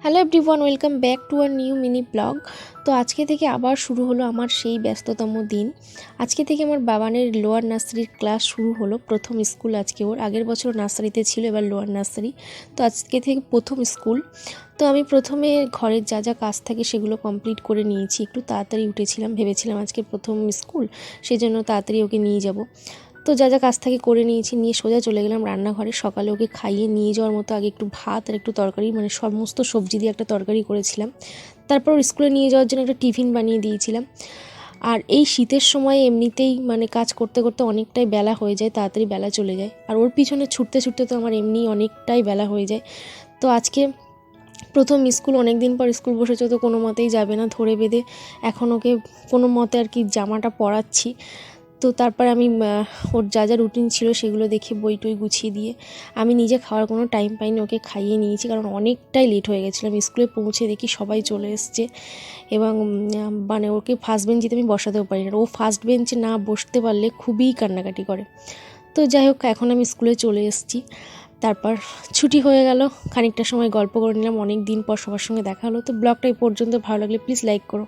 Hello everyone, welcome back to our new mini blog. তো আজকে থেকে আবার শুরু হলো আমার সেই ব্যস্ততম দিন। আজকে থেকে আমার বাবানের লোয়ার নার্সারির ক্লাস শুরু হলো, প্রথম স্কুল আজকে ওর। আগের বছর নার্সারিতে ছিল, এবার লোয়ার নার্সারি। তো আজকে থেকে প্রথম স্কুল। তো আমি প্রথমে ঘরের যা যা কাজ থাকে সেগুলো কমপ্লিট করে নিয়েছি, একটু তাড়াতাড়ি উঠেছিলাম, ভেবেছিলাম আজকে প্রথম স্কুল, সেই জন্য তাড়াতাড়ি ওকে নিয়ে যাব। তো যা যা কাজ থাকে করে নিয়েছি, নিয়ে সোজা চলে গেলাম রান্নাঘরে। সকালে ওকে খাইয়ে নিয়ে যাওয়ার মতো আগে একটু ভাত আর একটু তরকারি, মানে সমস্ত সবজি দিয়ে একটা তরকারি করেছিলাম। তারপর স্কুলে নিয়ে যাওয়ার জন্য একটা টিফিন বানিয়ে দিয়েছিলাম। আর এই শীতের সময় এমনিতেই মানে কাজ করতে করতে অনেকটাই বেলা হয়ে যায়, তাড়াতাড়ি বেলা চলে যায়। আর ওর পিছনে ছুটতে ছুটতে তো আমার এমনি অনেকটাই বেলা হয়ে যায়। তো আজকে প্রথম স্কুল, অনেক দিন পর স্কুল বসেছে, তো কোনো মতেই যাবে না, ধরে বেঁধে এখন ওকে কোনো মতে আর কি জামাটা পরাচ্ছি। তো তারপর আমি ওর যা যা রুটিন ছিল সেগুলো দেখে বই টই গুছিয়ে দিয়ে আমি নিজে খাওয়ার কোনো টাইম পাইনি, ওকে খাইয়ে নিয়েছি, কারণ অনেকটাই লেট হয়ে গেছিলাম। স্কুলে পৌঁছে দেখি সবাই চলে এসছে, এবং মানে ওকে ফার্স্ট বেঞ্চিতে আমি বসাতেও পারি না। ও ফার্স্ট বেঞ্চে না বসতে পারলে খুবই কান্নাকাটি করে। তো যাই হোক, এখন আমি স্কুলে চলে এসেছি। তারপর ছুটি হয়ে গেল, খানিকটা সময় গল্প করে নিলাম, অনেক দিন পর সবার সঙ্গে দেখা হলো। তো ব্লগটা এই পর্যন্ত ভালো লাগলে প্লিজ লাইক করো।